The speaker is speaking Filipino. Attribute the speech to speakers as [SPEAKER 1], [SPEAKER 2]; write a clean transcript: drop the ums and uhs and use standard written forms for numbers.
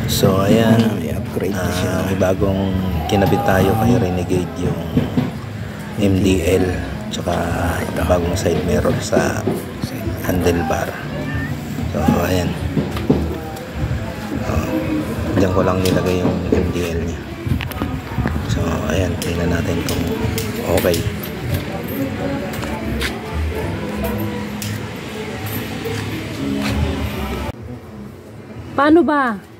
[SPEAKER 1] So ayan,
[SPEAKER 2] i-upgrade na siya.
[SPEAKER 1] may bagong kinabit tayo kay Renegade, yung MDL, tsaka bagong side mirror sa handlebar. So ayan, diyan ko lang nilagay yung MDL niya. So ayan, tingnan natin kung okay.
[SPEAKER 3] Paano ba?